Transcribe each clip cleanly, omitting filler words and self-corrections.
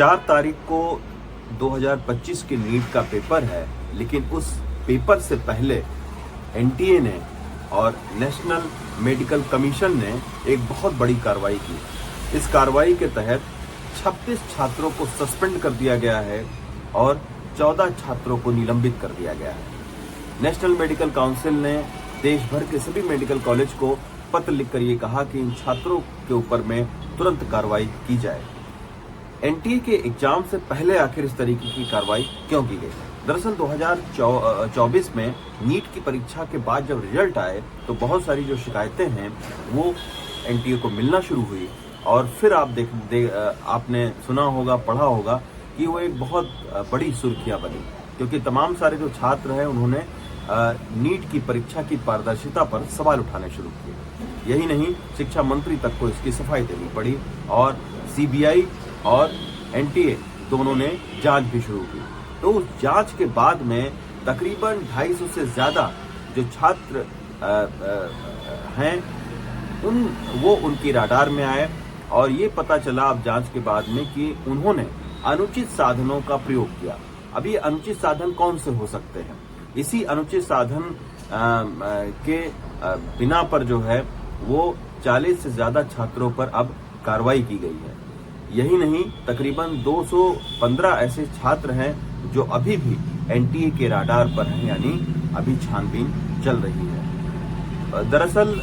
4 तारीख को 2025 के नीट का पेपर है, लेकिन उस पेपर से पहले एनटीए ने और नेशनल मेडिकल कमीशन ने एक बहुत बड़ी कार्रवाई की। इस कार्रवाई के तहत 26 छात्रों को सस्पेंड कर दिया गया है और 14 छात्रों को निलंबित कर दिया गया है। नेशनल मेडिकल काउंसिल ने देश भर के सभी मेडिकल कॉलेज को पत्र लिखकर ये कहा कि इन छात्रों के ऊपर में तुरंत कार्रवाई की जाए। एनटीए के एग्जाम से पहले आखिर इस तरीके की कार्रवाई क्यों की गई? दरअसल 2024 में नीट की परीक्षा के बाद जब रिजल्ट आए तो बहुत सारी जो शिकायतें हैं वो एनटीए को मिलना शुरू हुई और फिर आपने सुना होगा, पढ़ा होगा कि वो एक बहुत बड़ी सुर्खियां बनी, क्योंकि तमाम सारे जो छात्र हैं उन्होंने नीट की परीक्षा की पारदर्शिता पर सवाल उठाने शुरू किए। यही नहीं, शिक्षा मंत्री तक को इसकी सफाई देनी पड़ी और सीबीआई और एनटीए दोनों ने जांच भी शुरू की। तो उस जांच के बाद में तकरीबन 250 से ज्यादा जो छात्र हैं वो उनकी राडार में आए और ये पता चला अब जांच के बाद में कि उन्होंने अनुचित साधनों का प्रयोग किया। अब ये अनुचित साधन कौन से हो सकते हैं? इसी अनुचित साधन के बिना पर जो है वो 40 से ज्यादा छात्रों पर अब कार्रवाई की गई है। यही नहीं, तकरीबन 215 ऐसे छात्र हैं जो अभी भी एनटीए के राडार पर हैं, यानी अभी छानबीन चल रही है। दरअसल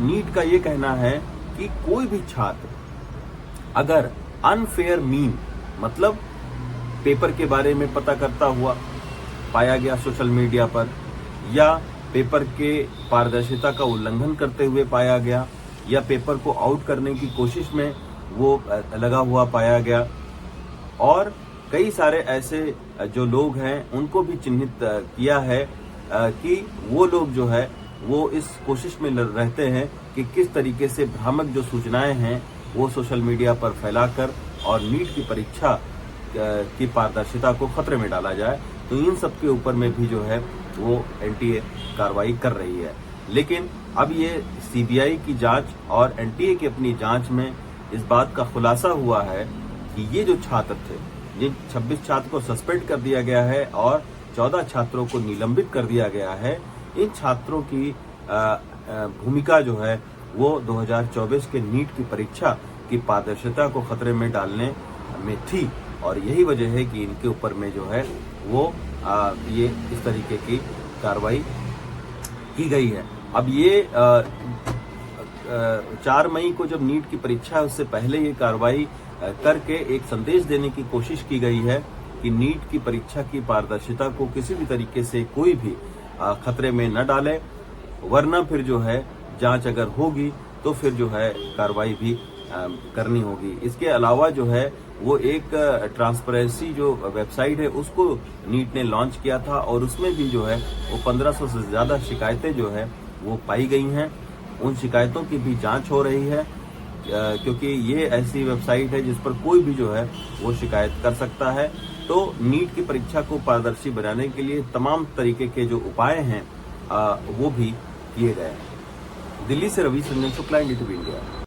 नीट का ये कहना है कि कोई भी छात्र अगर अनफेयर मीन मतलब पेपर के बारे में पता करता हुआ पाया गया सोशल मीडिया पर, या पेपर के पारदर्शिता का उल्लंघन करते हुए पाया गया, या पेपर को आउट करने की कोशिश में वो लगा हुआ पाया गया, और कई सारे ऐसे जो लोग हैं उनको भी चिन्हित किया है कि वो लोग जो है वो इस कोशिश में रहते हैं कि किस तरीके से भ्रामक जो सूचनाएं हैं वो सोशल मीडिया पर फैलाकर और नीट की परीक्षा की पारदर्शिता को खतरे में डाला जाए। तो इन सब के ऊपर में भी जो है वो एनटीए कार्रवाई कर रही है। लेकिन अब ये सीबीआई की जांच और एनटीए की अपनी जांच में इस बात का खुलासा हुआ है कि ये जो छात्र थे, जिन 26 छात्र को सस्पेंड कर दिया गया है और 14 छात्रों को निलंबित कर दिया गया है, इन छात्रों की भूमिका जो है वो 2024 के नीट की परीक्षा की पारदर्शिता को खतरे में डालने में थी, और यही वजह है कि इनके ऊपर में जो है वो ये इस तरीके की कार्रवाई की गई है। अब ये 4 मई को जब नीट की परीक्षा है उससे पहले ये कार्रवाई करके एक संदेश देने की कोशिश की गई है कि नीट की परीक्षा की पारदर्शिता को किसी भी तरीके से कोई भी खतरे में न डाले, वरना फिर जो है जांच अगर होगी तो फिर जो है कार्रवाई भी करनी होगी। इसके अलावा जो है वो एक ट्रांसपेरेंसी जो वेबसाइट है उसको नीट ने लॉन्च किया था और उसमें भी जो है वो 1500 से ज्यादा शिकायतें जो है वो पाई गई हैं। उन शिकायतों की भी जांच हो रही है, क्योंकि ये ऐसी वेबसाइट है जिस पर कोई भी जो है वो शिकायत कर सकता है। तो नीट की परीक्षा को पारदर्शी बनाने के लिए तमाम तरीके के जो उपाय हैं वो भी किए गए हैं। दिल्ली से रवि संजन शुक्ला, NDTV इंडिया।